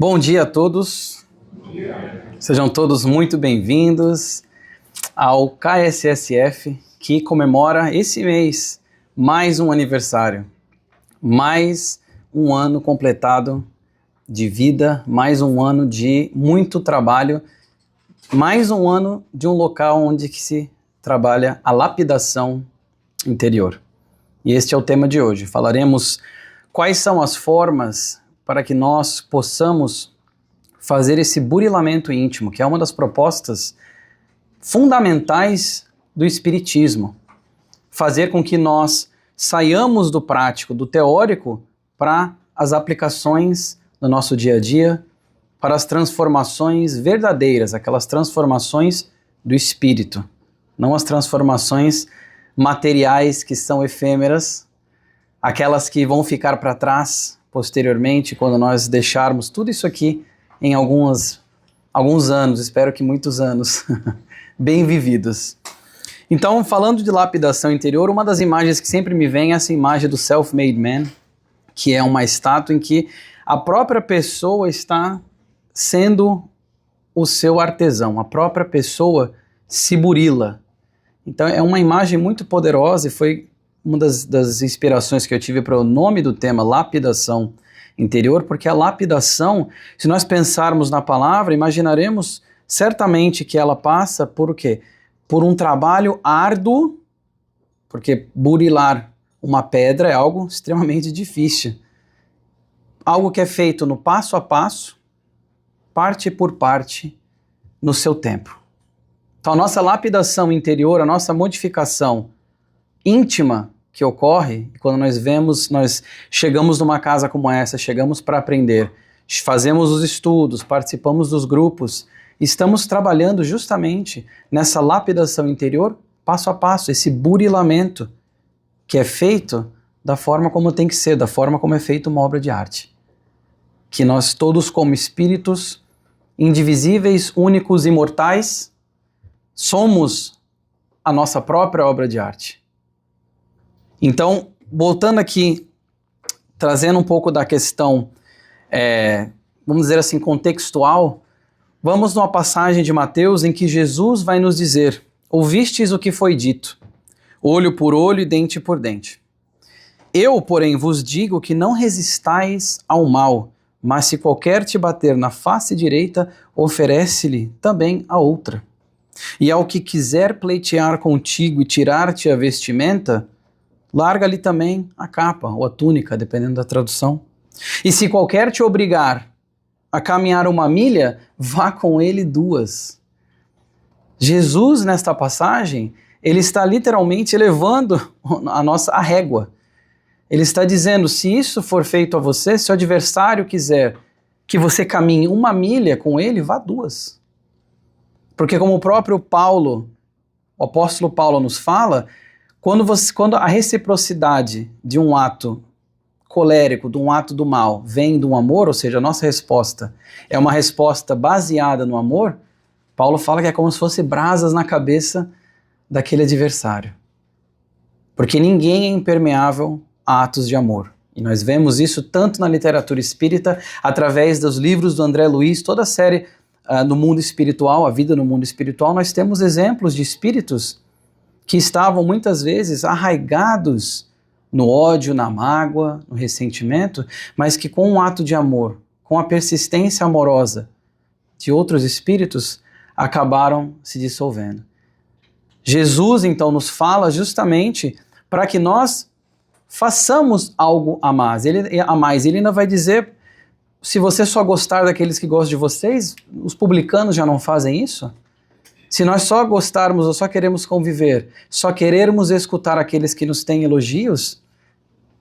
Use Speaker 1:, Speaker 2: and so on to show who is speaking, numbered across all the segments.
Speaker 1: Bom dia a todos, sejam todos muito bem-vindos ao KSSF, que comemora esse mês mais um aniversário, mais um ano completado de vida, mais um ano de muito trabalho, mais um ano de um local onde que se trabalha a lapidação interior. E este é o tema de hoje. Falaremos quais são as formas para que nós possamos fazer esse burilamento íntimo, que é uma das propostas fundamentais do Espiritismo. Fazer com que nós saiamos do prático, do teórico, para as aplicações no nosso dia a dia, para as transformações verdadeiras, aquelas transformações do espírito, não as transformações materiais que são efêmeras, aquelas que vão ficar para trás posteriormente, quando nós deixarmos tudo isso aqui em alguns anos, espero que muitos anos, bem vividos. Então, falando de lapidação interior, uma das imagens que sempre me vem é essa imagem do self-made man, que é uma estátua em que a própria pessoa está sendo o seu artesão, a própria pessoa se burila. Então, é uma imagem muito poderosa e foi uma das inspirações que eu tive para o nome do tema, lapidação interior, porque a lapidação, se nós pensarmos na palavra, imaginaremos certamente que ela passa por o quê? Por um trabalho árduo, porque burilar uma pedra é algo extremamente difícil. Algo que é feito no passo a passo, parte por parte, no seu tempo. Então a nossa lapidação interior, a nossa modificação íntima que ocorre quando nós chegamos numa casa como essa, chegamos para aprender, fazemos os estudos, participamos dos grupos, estamos trabalhando justamente nessa lapidação interior, passo a passo, esse burilamento que é feito da forma como tem que ser, da forma como é feita uma obra de arte. Que nós todos como espíritos indivisíveis, únicos, imortais, somos a nossa própria obra de arte. Então, voltando aqui, trazendo um pouco da questão, vamos dizer assim, contextual, vamos numa passagem de Mateus em que Jesus vai nos dizer: ouvistes o que foi dito, olho por olho e dente por dente. Eu, porém, vos digo que não resistais ao mal, mas se qualquer te bater na face direita, oferece-lhe também a outra. E ao que quiser pleitear contigo e tirar-te a vestimenta, larga-lhe também a capa ou a túnica, dependendo da tradução. E se qualquer te obrigar a caminhar 1 milha, vá com ele 2. Jesus, nesta passagem, ele está literalmente elevando a régua. Ele está dizendo, se isso for feito a você, se o adversário quiser que você caminhe 1 milha com ele, vá 2. Porque como o próprio Paulo, o apóstolo Paulo nos fala, quando a reciprocidade de um ato colérico, de um ato do mal, vem do amor, ou seja, a nossa resposta é uma resposta baseada no amor, Paulo fala que é como se fosse brasas na cabeça daquele adversário. Porque ninguém é impermeável a atos de amor. E nós vemos isso tanto na literatura espírita, através dos livros do André Luiz, toda a série no mundo espiritual, a vida no mundo espiritual, nós temos exemplos de espíritos que estavam muitas vezes arraigados no ódio, na mágoa, no ressentimento, mas que com um ato de amor, com a persistência amorosa de outros espíritos, acabaram se dissolvendo. Jesus, então, nos fala justamente para que nós façamos algo a mais. Ele ainda vai dizer, se você só gostar daqueles que gostam de vocês, os publicanos já não fazem isso? Se nós só gostarmos ou só queremos conviver, só querermos escutar aqueles que nos têm elogios,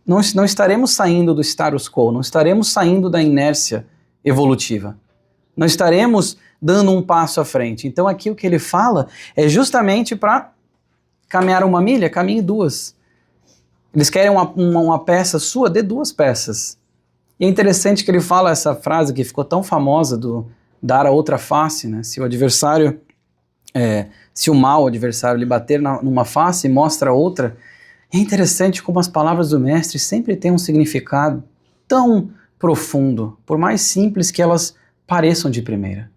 Speaker 1: não estaremos saindo do status quo, não estaremos saindo da inércia evolutiva. Não estaremos dando um passo à frente. Então aqui o que ele fala é justamente para caminhar 1 milha, caminhe 2. Eles querem uma peça sua, dê 2 peças. E é interessante que ele fala essa frase que ficou tão famosa do dar a outra face, né? Se o adversário... se o mau adversário lhe bater numa face e mostra a outra, é interessante como as palavras do mestre sempre têm um significado tão profundo, por mais simples que elas pareçam de primeira.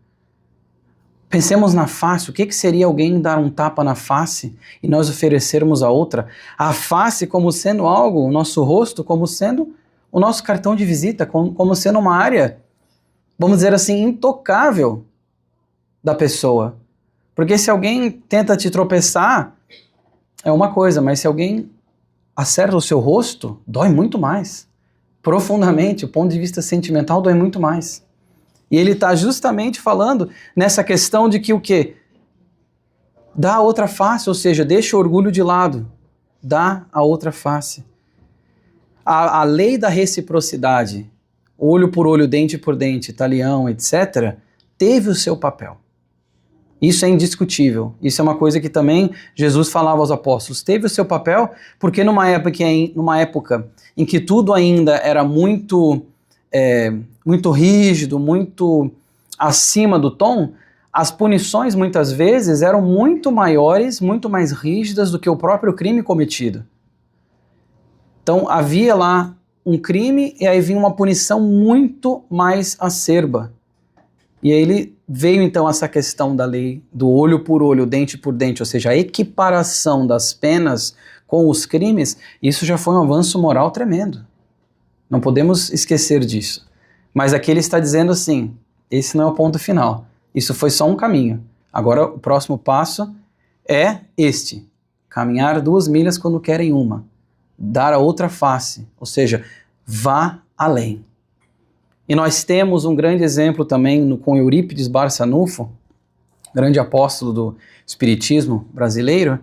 Speaker 1: Pensemos na face, o que seria alguém dar um tapa na face e nós oferecermos a outra? A face como sendo algo, o nosso rosto como sendo o nosso cartão de visita, como sendo uma área, vamos dizer assim, intocável da pessoa. Porque se alguém tenta te tropeçar, é uma coisa, mas se alguém acerta o seu rosto, dói muito mais. Profundamente, o ponto de vista sentimental dói muito mais. E ele está justamente falando nessa questão de que o quê? Dá a outra face, ou seja, deixa o orgulho de lado. Dá a outra face. A lei da reciprocidade, olho por olho, dente por dente, talião, etc., teve o seu papel. Isso é indiscutível. Isso é uma coisa que também Jesus falava aos apóstolos. Teve o seu papel, porque numa época em que tudo ainda era muito rígido, muito acima do tom, as punições muitas vezes eram muito maiores, muito mais rígidas do que o próprio crime cometido. Então havia lá um crime e aí vinha uma punição muito mais acerba. E aí ele veio então essa questão da lei do olho por olho, dente por dente, ou seja, a equiparação das penas com os crimes. Isso já foi um avanço moral tremendo. Não podemos esquecer disso. Mas aqui ele está dizendo assim, esse não é o ponto final. Isso foi só um caminho. Agora o próximo passo é este. Caminhar 2 milhas quando querem uma. Dar a outra face. Ou seja, vá além. E nós temos um grande exemplo também com Eurípides Barçanufo, grande apóstolo do espiritismo brasileiro,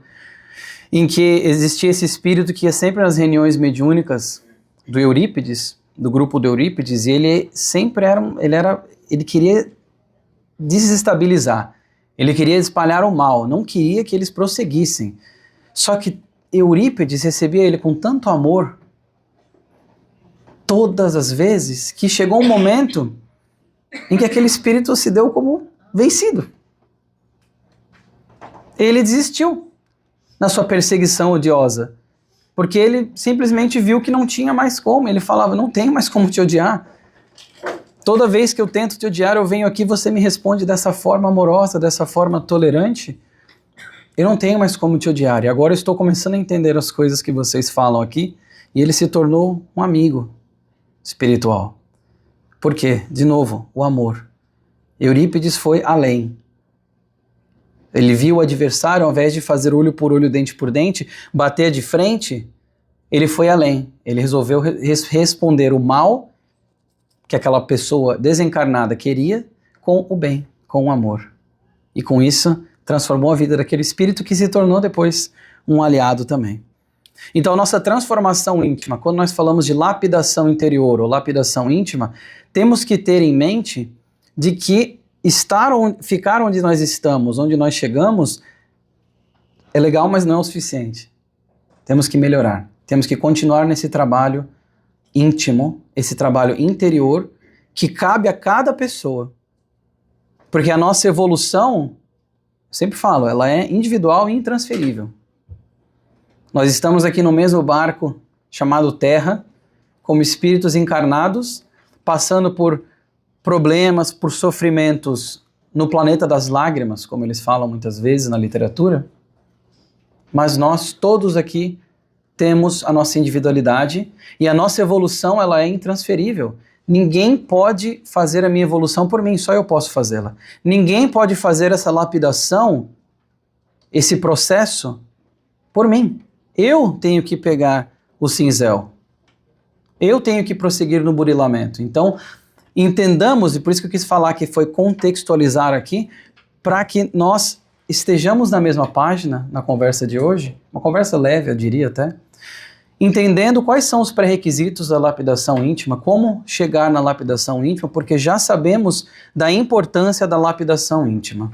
Speaker 1: em que existia esse espírito que ia sempre nas reuniões mediúnicas do Eurípides, do grupo do Eurípides, e ele sempre ele queria desestabilizar, ele queria espalhar o mal, não queria que eles prosseguissem. Só que Eurípides recebia ele com tanto amor, todas as vezes, que chegou um momento em que aquele espírito se deu como vencido. Ele desistiu na sua perseguição odiosa, porque ele simplesmente viu que não tinha mais como. Ele falava, não tenho mais como te odiar. Toda vez que eu tento te odiar, eu venho aqui, você me responde dessa forma amorosa, dessa forma tolerante. Eu não tenho mais como te odiar. E agora eu estou começando a entender as coisas que vocês falam aqui, e ele se tornou um amigo espiritual. Por quê? De novo, o amor. Eurípides foi além. Ele viu o adversário, ao invés de fazer olho por olho, dente por dente, bater de frente, ele foi além. Ele resolveu responder o mal que aquela pessoa desencarnada queria com o bem, com o amor. E com isso, transformou a vida daquele espírito que se tornou depois um aliado também. Então, a nossa transformação íntima, quando nós falamos de lapidação interior ou lapidação íntima, temos que ter em mente de que ficar onde nós estamos, onde nós chegamos, é legal, mas não é o suficiente. Temos que melhorar, temos que continuar nesse trabalho íntimo, esse trabalho interior, que cabe a cada pessoa. Porque a nossa evolução, eu sempre falo, ela é individual e intransferível. Nós estamos aqui no mesmo barco chamado Terra, como espíritos encarnados, passando por problemas, por sofrimentos no planeta das lágrimas, como eles falam muitas vezes na literatura. Mas nós todos aqui temos a nossa individualidade e a nossa evolução, ela é intransferível. Ninguém pode fazer a minha evolução por mim, só eu posso fazê-la. Ninguém pode fazer essa lapidação, esse processo, por mim. Eu tenho que pegar o cinzel. Eu tenho que prosseguir no burilamento. Então, entendamos, e por isso que eu quis falar que foi contextualizar aqui, para que nós estejamos na mesma página na conversa de hoje, uma conversa leve, eu diria até, entendendo quais são os pré-requisitos da lapidação íntima, como chegar na lapidação íntima, porque já sabemos da importância da lapidação íntima.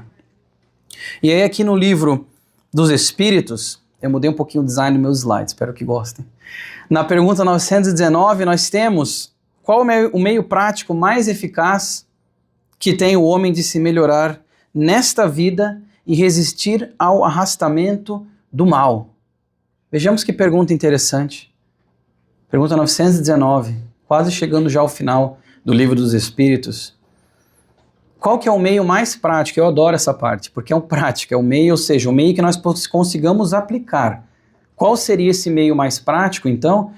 Speaker 1: E aí aqui no livro dos Espíritos, eu mudei um pouquinho o design dos meus slides, espero que gostem. Na pergunta 919, nós temos qual o meio prático mais eficaz que tem o homem de se melhorar nesta vida e resistir ao arrastamento do mal. Vejamos que pergunta interessante. Pergunta 919, quase chegando já ao final do Livro dos Espíritos, qual que é o meio mais prático? Eu adoro essa parte, porque é um prático, é o meio, ou seja, o meio que nós consigamos aplicar. Qual seria esse meio mais prático, então,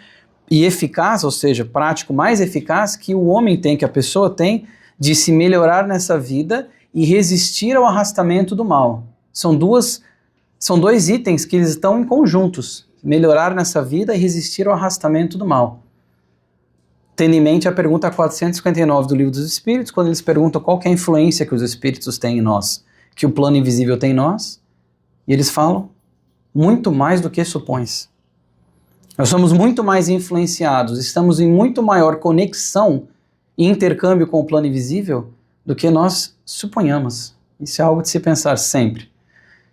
Speaker 1: e eficaz, ou seja, prático mais eficaz que o homem tem, que a pessoa tem, de se melhorar nessa vida e resistir ao arrastamento do mal? São dois itens que eles estão em conjuntos, melhorar nessa vida e resistir ao arrastamento do mal. Tendo em mente a pergunta 459 do Livro dos Espíritos, quando eles perguntam qual que é a influência que os espíritos têm em nós, que o plano invisível tem em nós, e eles falam, muito mais do que supões. Nós somos muito mais influenciados, estamos em muito maior conexão e intercâmbio com o plano invisível do que nós suponhamos. Isso é algo de se pensar sempre.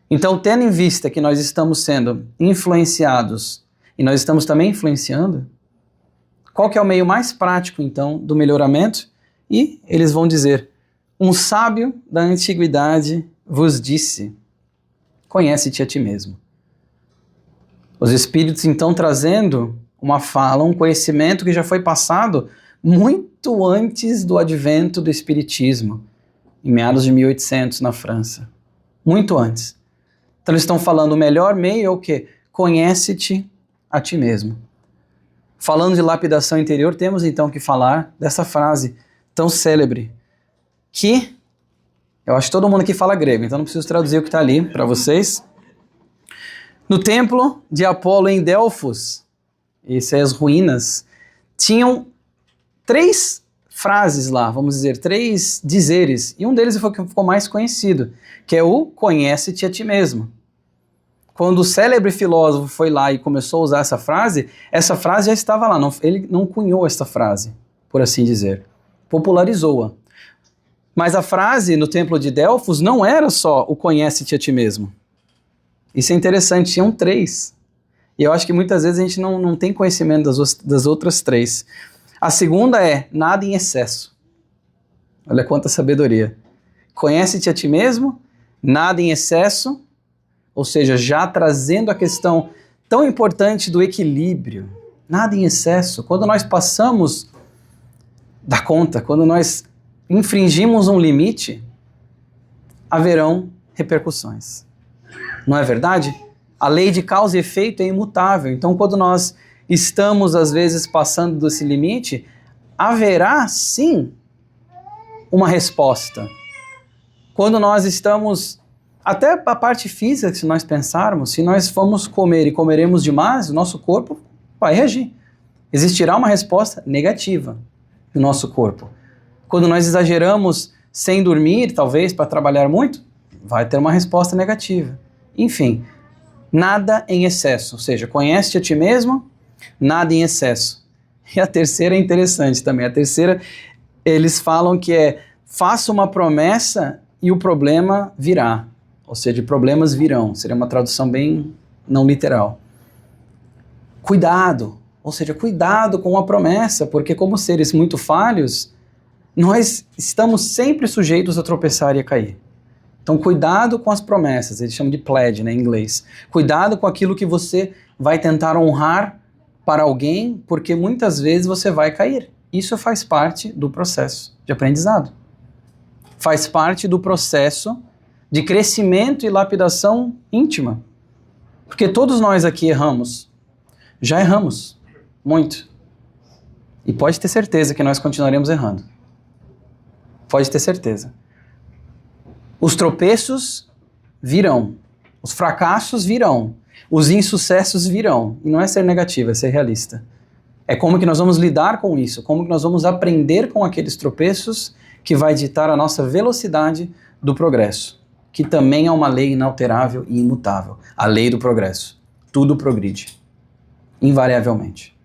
Speaker 1: Então, tendo em vista que nós estamos sendo influenciados e nós estamos também influenciando, qual que é o meio mais prático, então, do melhoramento? E eles vão dizer, um sábio da antiguidade vos disse, conhece-te a ti mesmo. Os espíritos, então, trazendo uma fala, um conhecimento que já foi passado muito antes do advento do espiritismo, em meados de 1800 na França. Muito antes. Então eles estão falando, o melhor meio é o quê? Conhece-te a ti mesmo. Falando de lapidação interior, temos então que falar dessa frase tão célebre, que eu acho que todo mundo aqui fala grego, então não preciso traduzir o que está ali para vocês. No templo de Apolo em Delfos, essas as ruínas, tinham 3 frases lá, vamos dizer, 3 dizeres, e um deles foi o que ficou mais conhecido, que é o conhece-te a ti mesmo. Quando o célebre filósofo foi lá e começou a usar essa frase já estava lá, ele não cunhou essa frase, por assim dizer, popularizou-a. Mas a frase no templo de Delfos não era só o conhece-te a ti mesmo. Isso é interessante, tinham 3. E eu acho que muitas vezes a gente não tem conhecimento das outras 3. A segunda é nada em excesso. Olha quanta sabedoria. Conhece-te a ti mesmo, nada em excesso, ou seja, já trazendo a questão tão importante do equilíbrio. Nada em excesso. Quando nós passamos da conta, quando nós infringimos um limite, haverão repercussões. Não é verdade? A lei de causa e efeito é imutável. Então, quando nós estamos, às vezes, passando desse limite, haverá, sim, uma resposta. Quando nós estamos, até a parte física, se nós pensarmos, se nós formos comer e comeremos demais, o nosso corpo vai reagir. Existirá uma resposta negativa no nosso corpo. Quando nós exageramos sem dormir, talvez, para trabalhar muito, vai ter uma resposta negativa. Enfim, nada em excesso, ou seja, conhece-te a ti mesmo, nada em excesso. E a terceira é interessante também. A terceira, eles falam que é, faça uma promessa e o problema virá. Ou seja, problemas virão. Seria uma tradução bem não literal. Cuidado, ou seja, cuidado com a promessa, porque como seres muito falhos, nós estamos sempre sujeitos a tropeçar e a cair. Então, cuidado com as promessas, eles chamam de pledge, né, em inglês. Cuidado com aquilo que você vai tentar honrar para alguém, porque muitas vezes você vai cair. Isso faz parte do processo de aprendizado. Faz parte do processo de crescimento e lapidação íntima. Porque todos nós aqui erramos. Já erramos. Muito. E pode ter certeza que nós continuaremos errando. Pode ter certeza. Os tropeços virão, os fracassos virão, os insucessos virão. E não é ser negativo, é ser realista. É como que nós vamos lidar com isso, como que nós vamos aprender com aqueles tropeços que vai ditar a nossa velocidade do progresso, que também é uma lei inalterável e imutável. A lei do progresso. Tudo progride, invariavelmente.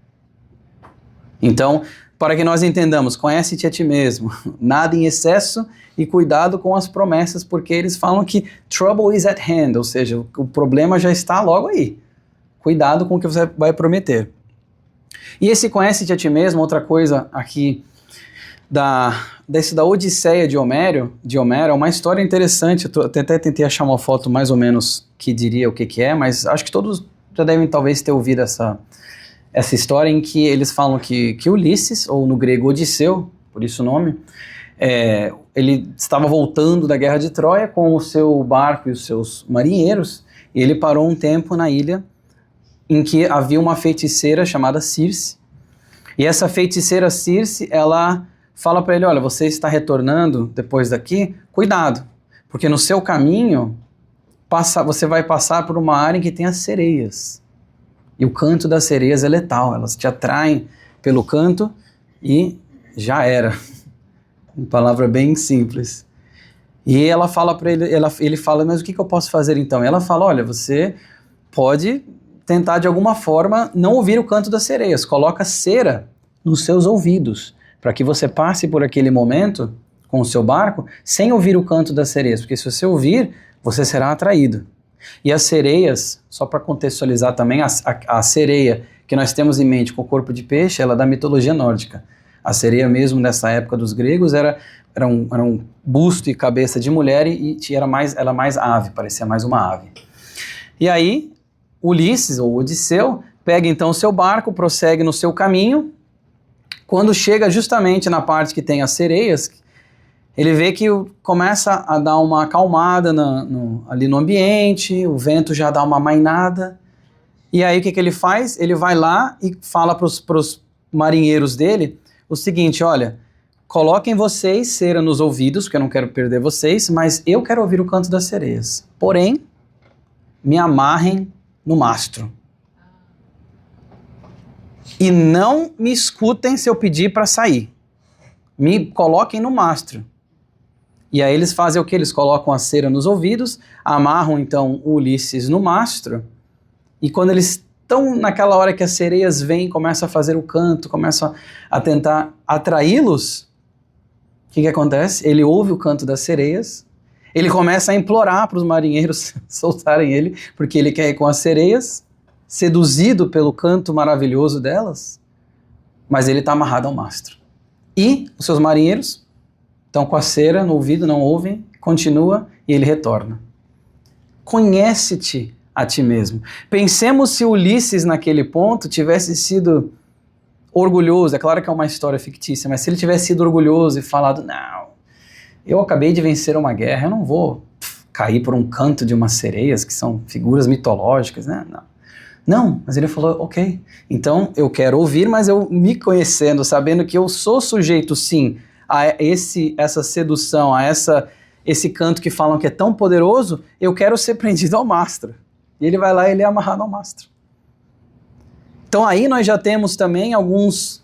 Speaker 1: Então, para que nós entendamos, conhece-te a ti mesmo, nada em excesso e cuidado com as promessas, porque eles falam que trouble is at hand, ou seja, o problema já está logo aí. Cuidado com o que você vai prometer. E esse conhece-te a ti mesmo, outra coisa aqui da Odisseia de Homero, é uma história interessante. Eu até tentei achar uma foto mais ou menos que diria o que é, mas acho que todos já devem talvez ter ouvido essa história em que eles falam que Ulisses, ou no grego Odisseu, por isso o nome. Ele estava voltando da guerra de Troia com o seu barco e os seus marinheiros, e ele parou um tempo na ilha em que havia uma feiticeira chamada Circe. E essa feiticeira Circe, ela fala para ele, olha, você está retornando depois daqui, cuidado, porque no seu caminho você vai passar por uma área em que tem as sereias. E o canto das sereias é letal, elas te atraem pelo canto e já era. Uma palavra bem simples. E ela fala para ele, ele fala, mas o que eu posso fazer então? E ela fala, olha, você pode tentar de alguma forma não ouvir o canto das sereias, coloca cera nos seus ouvidos, para que você passe por aquele momento com o seu barco sem ouvir o canto das sereias, porque se você ouvir, você será atraído. E as sereias, só para contextualizar também, a sereia que nós temos em mente com o corpo de peixe, ela é da mitologia nórdica. A sereia mesmo nessa época dos gregos era um busto e cabeça de mulher e era mais ave, parecia mais uma ave. E aí, Ulisses, ou Odisseu, pega então o seu barco, prossegue no seu caminho. Quando chega justamente na parte que tem as sereias, ele vê que começa a dar uma acalmada ali no ambiente, o vento já dá uma amainada. E aí o que ele faz? Ele vai lá e fala para os marinheiros dele o seguinte, olha, coloquem vocês cera nos ouvidos, porque eu não quero perder vocês, mas eu quero ouvir o canto das sereias. Porém, me amarrem no mastro. E não me escutem se eu pedir para sair. Me coloquem no mastro. E aí eles fazem o que? Eles colocam a cera nos ouvidos, amarram então o Ulisses no mastro, e quando eles estão naquela hora que as sereias vêm, começam a fazer o canto, começam a tentar atraí-los, o que acontece? Ele ouve o canto das sereias, ele começa a implorar para os marinheiros soltarem ele, porque ele quer ir com as sereias, seduzido pelo canto maravilhoso delas, mas ele está amarrado ao mastro. E os seus marinheiros estão com a cera no ouvido, não ouvem, continua e ele retorna. Conhece-te a ti mesmo. Pensemos se Ulisses naquele ponto tivesse sido orgulhoso, é claro que é uma história fictícia, mas se ele tivesse sido orgulhoso e falado, não, eu acabei de vencer uma guerra, eu não vou cair por um canto de umas sereias, que são figuras mitológicas, né? Não, mas ele falou, ok, então eu quero ouvir, mas eu me conhecendo, sabendo que eu sou sujeito sim a essa sedução, a esse canto que falam que é tão poderoso, eu quero ser prendido ao mastro. E ele vai lá e ele é amarrado ao mastro. Então aí nós já temos também algumas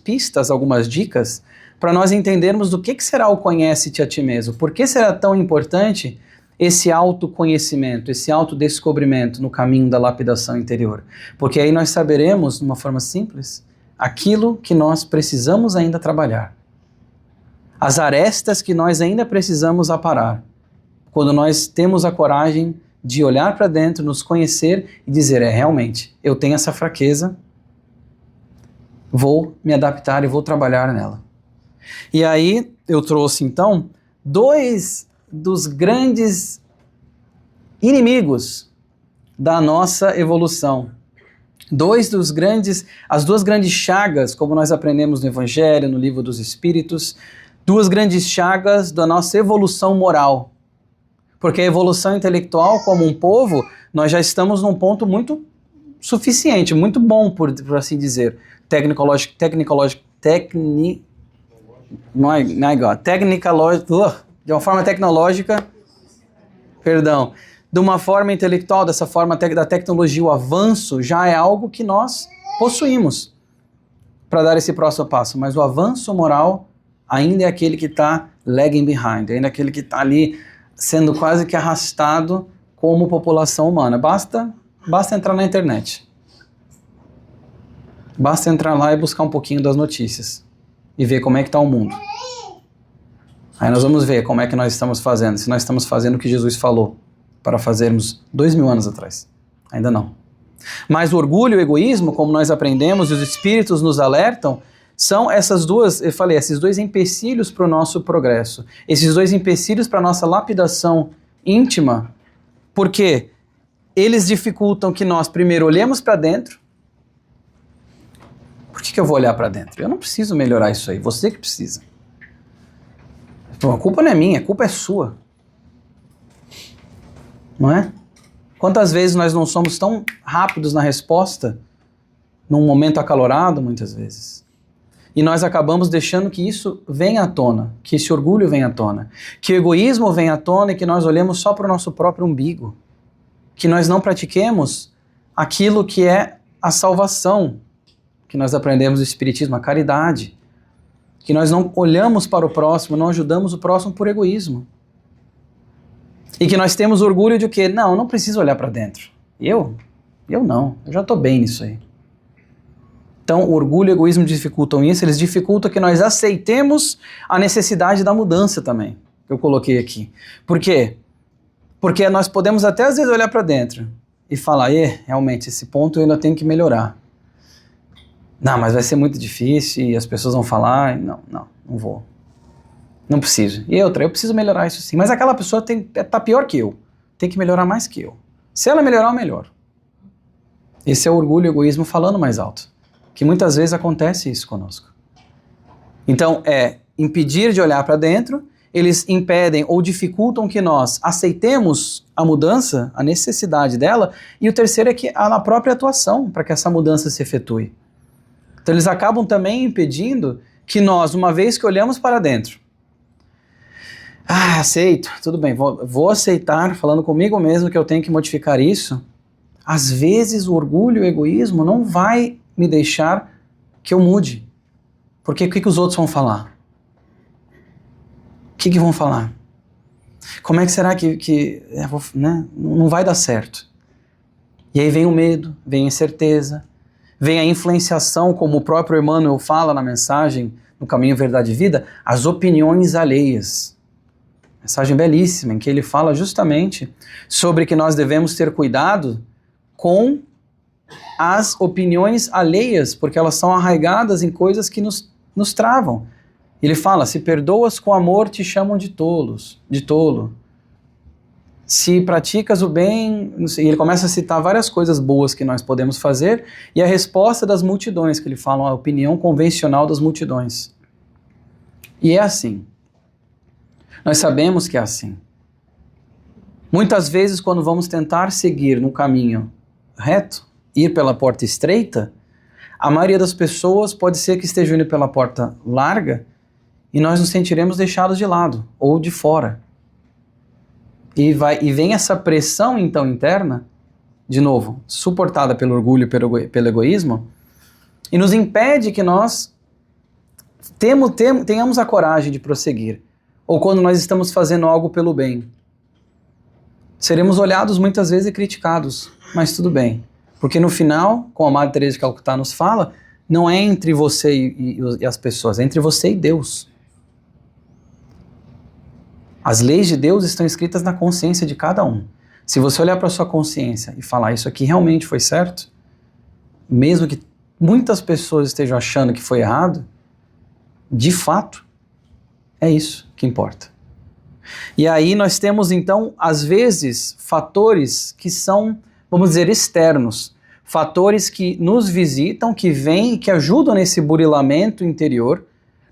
Speaker 1: pistas, algumas dicas, para nós entendermos do que será o conhece-te a ti mesmo. Por que será tão importante esse autoconhecimento, esse autodescobrimento no caminho da lapidação interior? Porque aí nós saberemos, de uma forma simples, aquilo que nós precisamos ainda trabalhar. As arestas que nós ainda precisamos aparar. Quando nós temos a coragem de olhar para dentro, nos conhecer e dizer, realmente, eu tenho essa fraqueza, vou me adaptar e vou trabalhar nela. E aí eu trouxe então 2 dos grandes inimigos da nossa evolução. As 2 grandes chagas, como nós aprendemos no Evangelho, no Livro dos Espíritos, 2 grandes chagas da nossa evolução moral. Porque a evolução intelectual, como um povo, nós já estamos num ponto muito suficiente, muito bom, por assim dizer. De uma forma tecnológica, de uma forma intelectual, dessa forma da tecnologia, o avanço já é algo que nós possuímos para dar esse próximo passo. Mas o avanço moral ainda é aquele que está lagging behind, ainda é aquele que está ali sendo quase que arrastado como população humana. Basta entrar na internet. Basta entrar lá e buscar um pouquinho das notícias e ver como é que está o mundo. Aí nós vamos ver como é que nós estamos fazendo, se nós estamos fazendo o que Jesus falou para fazermos 2000 anos atrás. Ainda não. Mas o orgulho e o egoísmo, como nós aprendemos e os espíritos nos alertam, são esses 2 empecilhos para o nosso progresso. Esses 2 empecilhos para a nossa lapidação íntima, porque eles dificultam que nós primeiro olhemos para dentro, Por que eu vou olhar para dentro? Eu não preciso melhorar isso aí, você que precisa. Bom, a culpa não é minha, a culpa é sua. Não é? Quantas vezes nós não somos tão rápidos na resposta, num momento acalorado, muitas vezes. E nós acabamos deixando que isso venha à tona, que esse orgulho venha à tona, que o egoísmo venha à tona e que nós olhemos só para o nosso próprio umbigo. Que nós não pratiquemos aquilo que é a salvação, que nós aprendemos do Espiritismo, a caridade. Que nós não olhamos para o próximo, não ajudamos o próximo por egoísmo. E que nós temos orgulho de o quê? Não, eu não preciso olhar para dentro. Eu não, eu já estou bem nisso aí. Então, o orgulho e o egoísmo dificultam isso, eles dificultam que nós aceitemos a necessidade da mudança também, que eu coloquei aqui. Por quê? Porque nós podemos até às vezes olhar para dentro e falar, realmente, esse ponto eu ainda tenho que melhorar. Não, mas vai ser muito difícil e as pessoas vão falar, não vou. Não preciso. E outra, eu preciso melhorar isso sim, mas aquela pessoa tá pior que eu, tem que melhorar mais que eu. Se ela melhorar, eu melhoro. Esse é o orgulho e o egoísmo falando mais alto. Que muitas vezes acontece isso conosco. Então, impedir de olhar para dentro, eles impedem ou dificultam que nós aceitemos a mudança, a necessidade dela, e o terceiro é que há na própria atuação para que essa mudança se efetue. Então, eles acabam também impedindo que nós, uma vez que olhamos para dentro, aceito, tudo bem, vou aceitar, falando comigo mesmo que eu tenho que modificar isso, às vezes o orgulho e o egoísmo não vai me deixar que eu mude. Porque o que os outros vão falar? O que vão falar? Como é que será que não vai dar certo? E aí vem o medo, vem a incerteza, vem a influenciação, como o próprio Emmanuel fala na mensagem No Caminho, Verdade e Vida, as opiniões alheias. Mensagem belíssima, em que ele fala justamente sobre que nós devemos ter cuidado com as opiniões alheias, porque elas são arraigadas em coisas que nos travam. Ele fala, se perdoas com amor, te chamam de tolo. Se praticas o bem, e ele começa a citar várias coisas boas que nós podemos fazer, e a resposta das multidões, que ele fala, a opinião convencional das multidões. E é assim. Nós sabemos que é assim. Muitas vezes, quando vamos tentar seguir no caminho reto, ir pela porta estreita, a maioria das pessoas pode ser que estejam indo pela porta larga e nós nos sentiremos deixados de lado ou de fora. E vem essa pressão então interna, de novo, suportada pelo orgulho e pelo egoísmo, e nos impede que nós tenhamos a coragem de prosseguir. Ou quando nós estamos fazendo algo pelo bem. Seremos olhados muitas vezes e criticados, mas tudo bem. Porque no final, como a Madre Teresa de Calcutá nos fala, não é entre você e as pessoas, é entre você e Deus. As leis de Deus estão escritas na consciência de cada um. Se você olhar para a sua consciência e falar isso aqui realmente foi certo, mesmo que muitas pessoas estejam achando que foi errado, de fato, é isso que importa. E aí nós temos então, às vezes, fatores que são, vamos dizer, externos, fatores que nos visitam, que vêm e que ajudam nesse burilamento interior,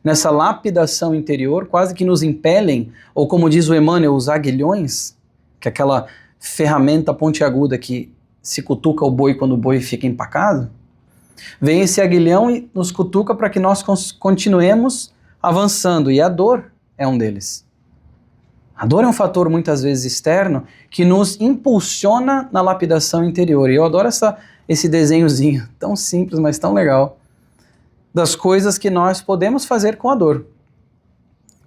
Speaker 1: nessa lapidação interior, quase que nos impelem, ou como diz o Emmanuel, os aguilhões, que é aquela ferramenta pontiaguda que se cutuca o boi quando o boi fica empacado, vem esse aguilhão e nos cutuca para que nós continuemos avançando, e a dor é um deles. A dor é um fator muitas vezes externo que nos impulsiona na lapidação interior. E eu adoro esse desenhozinho, tão simples, mas tão legal, das coisas que nós podemos fazer com a dor.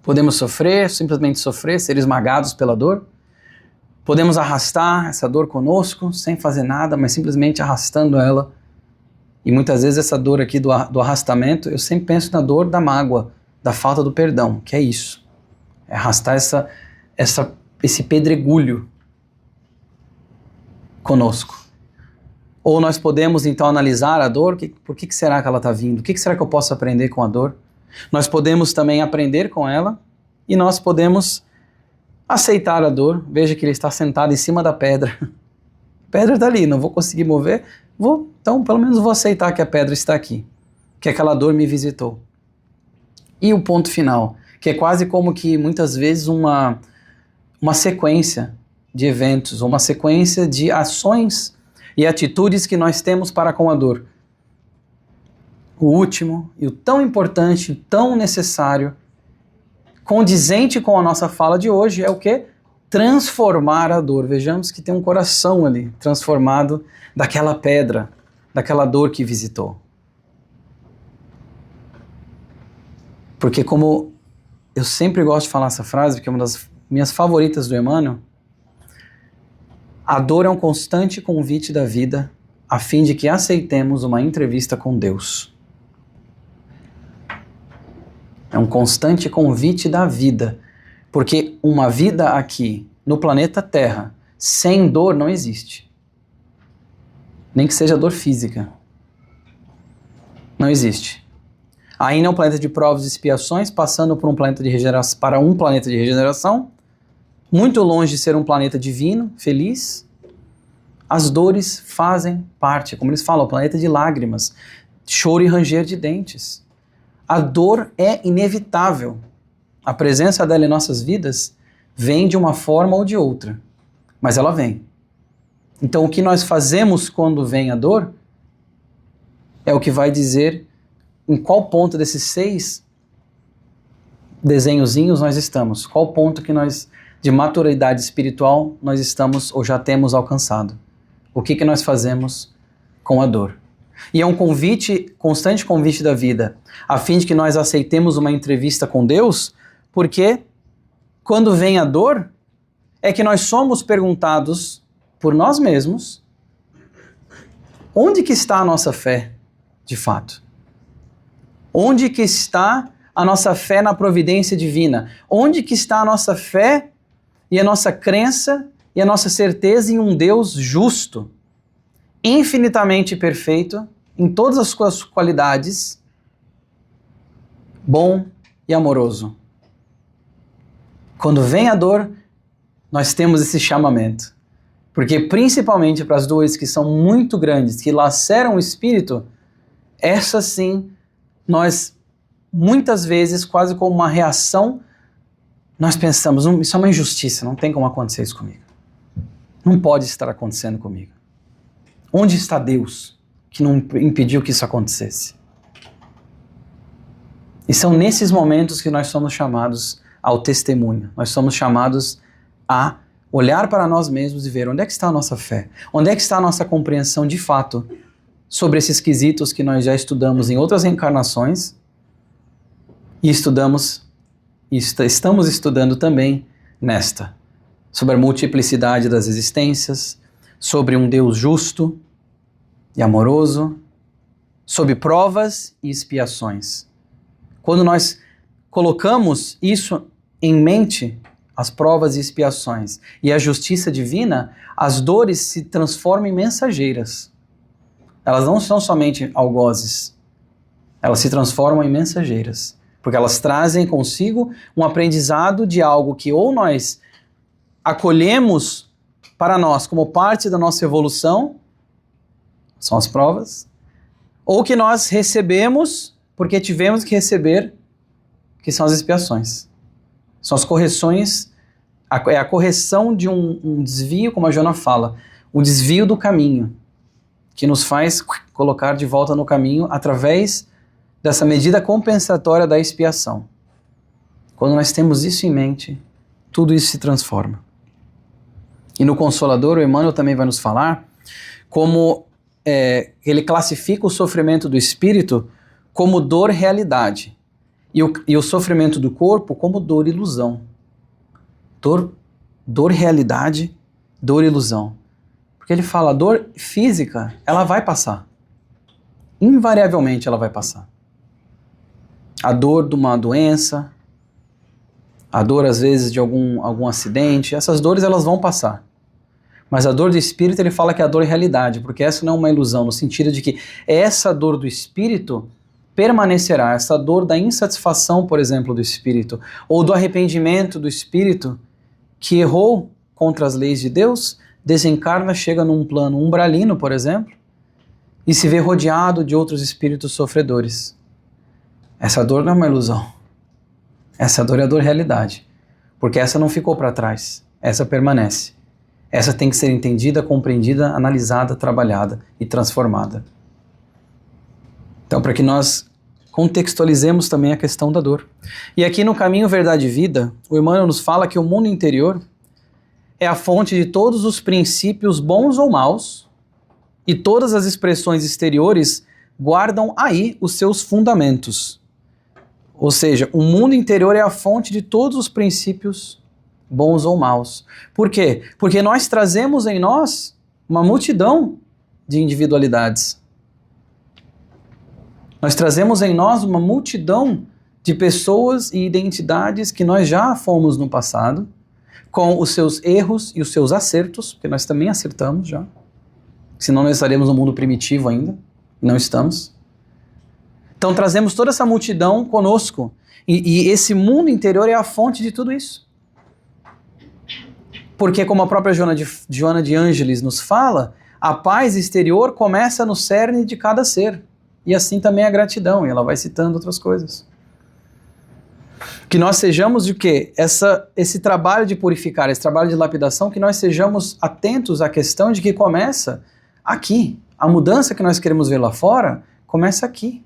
Speaker 1: Podemos sofrer, simplesmente sofrer, ser esmagados pela dor. Podemos arrastar essa dor conosco, sem fazer nada, mas simplesmente arrastando ela. E muitas vezes essa dor aqui do arrastamento, eu sempre penso na dor da mágoa, da falta do perdão, que é isso. É arrastar esse pedregulho conosco. Ou nós podemos então analisar a dor, por que será que ela está vindo? O que será que eu posso aprender com a dor? Nós podemos também aprender com ela e nós podemos aceitar a dor. Veja que ele está sentado em cima da pedra. A pedra está ali, não vou conseguir mover, então pelo menos vou aceitar que a pedra está aqui. que aquela dor me visitou. E o ponto final, que é quase como que muitas vezes uma sequência de eventos, uma sequência de ações e atitudes que nós temos para com a dor. O último e o tão importante, tão necessário, condizente com a nossa fala de hoje é o quê? Transformar a dor. Vejamos que tem um coração ali, transformado daquela pedra, daquela dor que visitou. Porque como eu sempre gosto de falar essa frase, porque é uma das minhas favoritas do Emmanuel, a dor é um constante convite da vida a fim de que aceitemos uma entrevista com Deus. É um constante convite da vida, porque uma vida aqui no planeta Terra sem dor não existe. Nem que seja dor física. Não existe. Ainda é um planeta de provas e expiações, passando por um planeta de regeneração, para um planeta de regeneração, muito longe de ser um planeta divino, feliz. As dores fazem parte, como eles falam, o planeta de lágrimas, choro e ranger de dentes. A dor é inevitável. A presença dela em nossas vidas vem de uma forma ou de outra, mas ela vem. Então o que nós fazemos quando vem a dor é o que vai dizer em qual ponto desses 6 desenhozinhos nós estamos, qual ponto que nós, de maturidade espiritual, nós estamos ou já temos alcançado. O que nós fazemos com a dor. E é um convite, constante convite da vida, a fim de que nós aceitemos uma entrevista com Deus, porque quando vem a dor, é que nós somos perguntados por nós mesmos, onde que está a nossa fé, de fato? Onde que está a nossa fé na providência divina? Onde que está a nossa fé e a nossa crença e a nossa certeza em um Deus justo, infinitamente perfeito, em todas as suas qualidades, bom e amoroso? Quando vem a dor, nós temos esse chamamento. Porque principalmente para as dores que são muito grandes, que laceram o espírito, essas sim, nós muitas vezes, quase como uma reação, nós pensamos, isso é uma injustiça, não tem como acontecer isso comigo. Não pode estar acontecendo comigo. Onde está Deus que não impediu que isso acontecesse? E são nesses momentos que nós somos chamados ao testemunho. Nós somos chamados a olhar para nós mesmos e ver onde é que está a nossa fé. Onde é que está a nossa compreensão de fato sobre esses quesitos que nós já estudamos em outras reencarnações e estamos estudando também nesta. Sobre a multiplicidade das existências, sobre um Deus justo e amoroso, sobre provas e expiações. Quando nós colocamos isso em mente, as provas e expiações e a justiça divina, as dores se transformam em mensageiras. Elas não são somente algozes, elas se transformam em mensageiras, porque elas trazem consigo um aprendizado de algo que ou nós acolhemos para nós como parte da nossa evolução, são as provas, ou que nós recebemos porque tivemos que receber, que são as expiações. São as correções, é a correção de um desvio, como a Joana fala, um desvio do caminho, que nos faz colocar de volta no caminho através dessa medida compensatória da expiação. Quando nós temos isso em mente, tudo isso se transforma. E no Consolador, o Emmanuel também vai nos falar como ele classifica o sofrimento do espírito como dor-realidade e o sofrimento do corpo como dor-ilusão. Dor-realidade, dor-ilusão. Porque ele fala, a dor física, ela vai passar. Invariavelmente ela vai passar. A dor de uma doença, a dor às vezes de algum acidente, essas dores elas vão passar. Mas a dor do espírito, ele fala que é a dor é realidade, porque essa não é uma ilusão, no sentido de que essa dor do espírito permanecerá, essa dor da insatisfação, por exemplo, do espírito, ou do arrependimento do espírito, que errou contra as leis de Deus, desencarna, chega num plano umbralino, por exemplo, e se vê rodeado de outros espíritos sofredores. Essa dor não é uma ilusão. Essa dor é a dor realidade. Porque essa não ficou para trás. Essa permanece. Essa tem que ser entendida, compreendida, analisada, trabalhada e transformada. Então, para que nós contextualizemos também a questão da dor. E aqui no Caminho, Verdade e Vida, o Emmanuel nos fala que o mundo interior é a fonte de todos os princípios bons ou maus, e todas as expressões exteriores guardam aí os seus fundamentos. Ou seja, o mundo interior é a fonte de todos os princípios bons ou maus. Por quê? Porque nós trazemos em nós uma multidão de individualidades. Nós trazemos em nós uma multidão de pessoas e identidades que nós já fomos no passado, com os seus erros e os seus acertos, porque nós também acertamos já. Senão nós estaremos no mundo primitivo ainda, e não estamos. Então trazemos toda essa multidão conosco, e esse mundo interior é a fonte de tudo isso. Porque como a própria Joana de Ângeles nos fala, a paz exterior começa no cerne de cada ser. E assim também a gratidão, e ela vai citando outras coisas. Que nós sejamos de quê? Esse trabalho de purificar, esse trabalho de lapidação, que nós sejamos atentos à questão de que começa aqui. A mudança que nós queremos ver lá fora, começa aqui.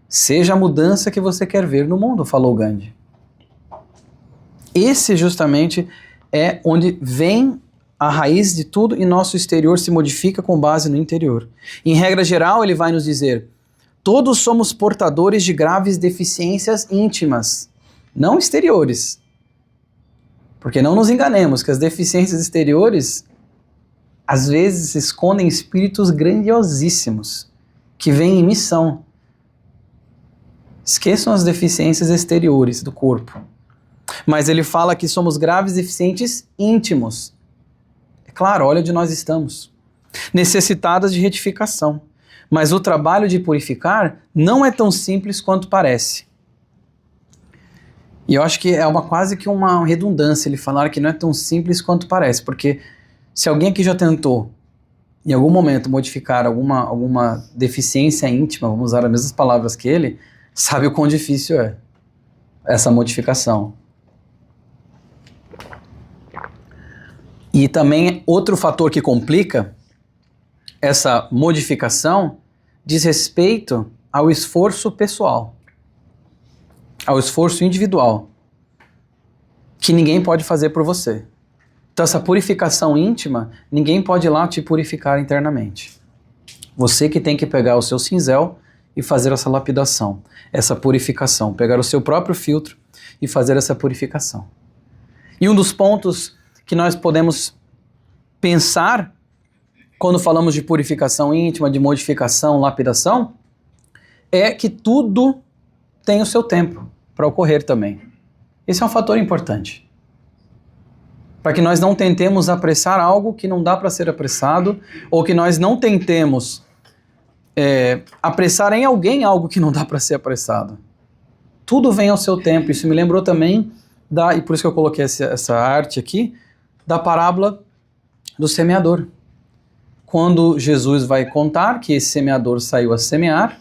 Speaker 1: Seja a mudança que você quer ver no mundo, falou Gandhi. Esse justamente é onde vem a raiz de tudo e nosso exterior se modifica com base no interior. Em regra geral, ele vai nos dizer: todos somos portadores de graves deficiências íntimas, não exteriores. Porque não nos enganemos que as deficiências exteriores às vezes escondem espíritos grandiosíssimos que vêm em missão. Esqueçam as deficiências exteriores do corpo. Mas ele fala que somos graves deficientes íntimos. É claro, olha onde nós estamos. Necessitadas de retificação. Mas o trabalho de purificar não é tão simples quanto parece. E eu acho que é quase que uma redundância ele falar que não é tão simples quanto parece, porque se alguém aqui já tentou, em algum momento, modificar alguma deficiência íntima, vamos usar as mesmas palavras que ele, sabe o quão difícil é essa modificação. E também outro fator que complica essa modificação diz respeito ao esforço pessoal, ao esforço individual, que ninguém pode fazer por você. Então essa purificação íntima, ninguém pode ir lá te purificar internamente. Você que tem que pegar o seu cinzel e fazer essa lapidação, essa purificação, pegar o seu próprio filtro e fazer essa purificação. E um dos pontos que nós podemos pensar quando falamos de purificação íntima, de modificação, lapidação, é que tudo tem o seu tempo para ocorrer também. Esse é um fator importante. Para que nós não tentemos apressar algo que não dá para ser apressado, ou que nós não tentemos apressar em alguém algo que não dá para ser apressado. Tudo vem ao seu tempo. Isso me lembrou também, e por isso que eu coloquei essa arte aqui, da parábola do semeador. Quando Jesus vai contar que esse semeador saiu a semear,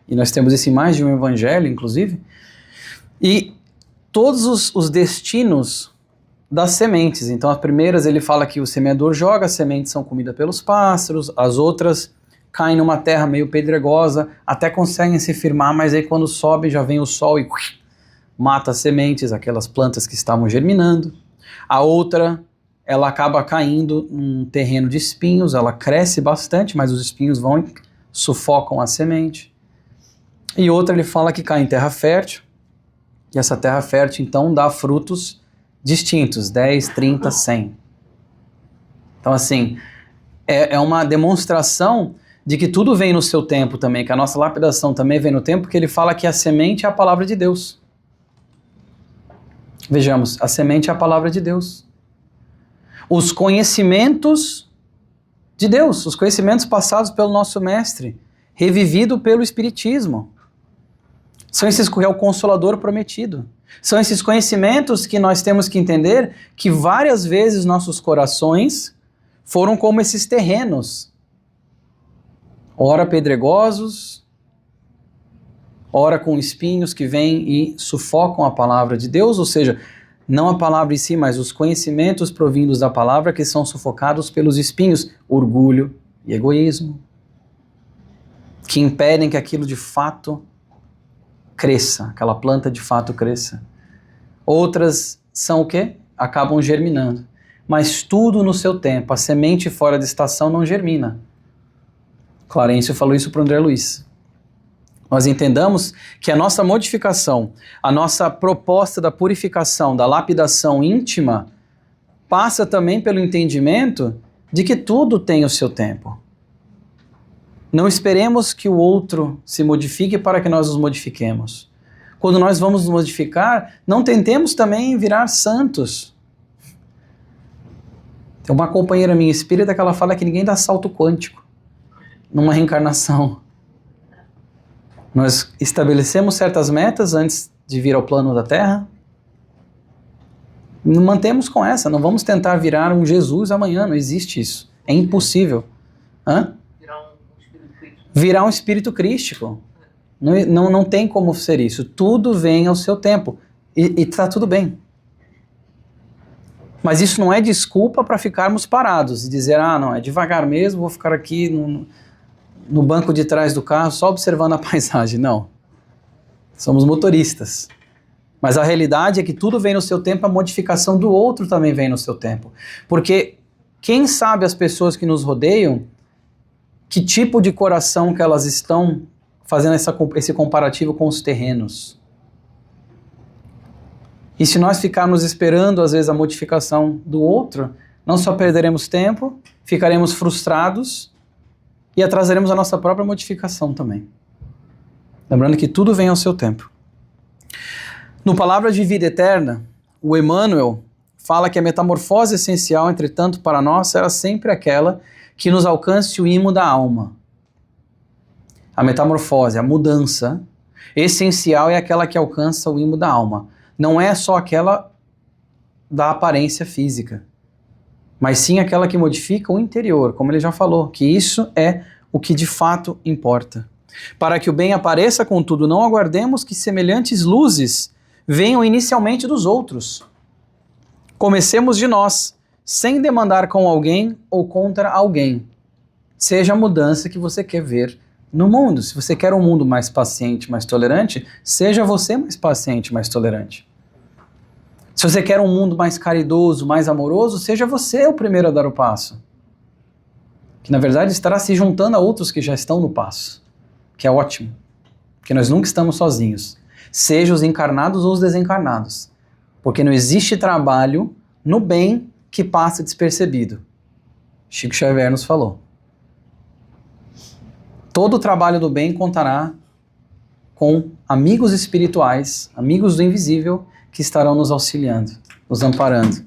Speaker 1: e nós temos isso em mais de um evangelho, inclusive, e todos os destinos das sementes. Então, as primeiras ele fala que o semeador joga, as sementes são comidas pelos pássaros, as outras caem numa terra meio pedregosa, até conseguem se firmar, mas aí quando sobe já vem o sol e mata as sementes, aquelas plantas que estavam germinando. A outra, ela acaba caindo num terreno de espinhos, ela cresce bastante, mas os espinhos vão e sufocam a semente. E outra ele fala que cai em terra fértil, e essa terra fértil então dá frutos distintos, 10, 30, 100. Então assim, é uma demonstração de que tudo vem no seu tempo também, que a nossa lapidação também vem no tempo, porque ele fala que a semente é a palavra de Deus. Vejamos, a semente é a palavra de Deus. Os conhecimentos de Deus, os conhecimentos passados pelo nosso mestre, revivido pelo Espiritismo. São esses que é o Consolador prometido. São esses conhecimentos que nós temos que entender que várias vezes nossos corações foram como esses terrenos, ora pedregosos, ora com espinhos que vêm e sufocam a palavra de Deus, ou seja, não a palavra em si, mas os conhecimentos provindos da palavra que são sufocados pelos espinhos, orgulho e egoísmo, que impedem que aquilo de fato cresça, aquela planta de fato cresça. Outras são o quê? Acabam germinando. Mas tudo no seu tempo. A semente fora de estação não germina. Clarencio falou isso para o André Luiz. Nós entendamos que a nossa modificação, a nossa proposta da purificação, da lapidação íntima, passa também pelo entendimento de que tudo tem o seu tempo. Não esperemos que o outro se modifique para que nós nos modifiquemos. Quando nós vamos nos modificar, não tentemos também virar santos. Tem uma companheira minha espírita que ela fala que ninguém dá salto quântico numa reencarnação. Nós estabelecemos certas metas antes de vir ao plano da Terra. Nos mantemos com essa, não vamos tentar virar um Jesus amanhã, não existe isso. É impossível. Hã? Virar um espírito crístico. Não tem como ser isso. Tudo vem ao seu tempo. E está tudo bem. Mas isso não é desculpa para ficarmos parados e dizer, não, é devagar mesmo, vou ficar aqui no banco de trás do carro só observando a paisagem. Não. Somos motoristas. Mas a realidade é que tudo vem no seu tempo, a modificação do outro também vem no seu tempo. Porque quem sabe as pessoas que nos rodeiam, que tipo de coração que elas estão fazendo esse comparativo com os terrenos. E se nós ficarmos esperando, às vezes, a modificação do outro, não só perderemos tempo, ficaremos frustrados e atrasaremos a nossa própria modificação também. Lembrando que tudo vem ao seu tempo. No Palavra de Vida Eterna, o Emmanuel fala que a metamorfose essencial, entretanto, para nós, será sempre aquela que nos alcance o imo da alma. A metamorfose, a mudança essencial é aquela que alcança o imo da alma. Não é só aquela da aparência física, mas sim aquela que modifica o interior, como ele já falou, que isso é o que de fato importa. Para que o bem apareça, contudo, não aguardemos que semelhantes luzes venham inicialmente dos outros. Comecemos de nós, sem demandar com alguém ou contra alguém. Seja a mudança que você quer ver no mundo. Se você quer um mundo mais paciente, mais tolerante, seja você mais paciente, mais tolerante. Se você quer um mundo mais caridoso, mais amoroso, seja você o primeiro a dar o passo. Que na verdade estará se juntando a outros que já estão no passo. Que é ótimo. Porque nós nunca estamos sozinhos. Seja os encarnados ou os desencarnados. Porque não existe trabalho no bem que passa despercebido. Chico Xavier nos falou. Todo o trabalho do bem contará com amigos espirituais, amigos do invisível, que estarão nos auxiliando, nos amparando.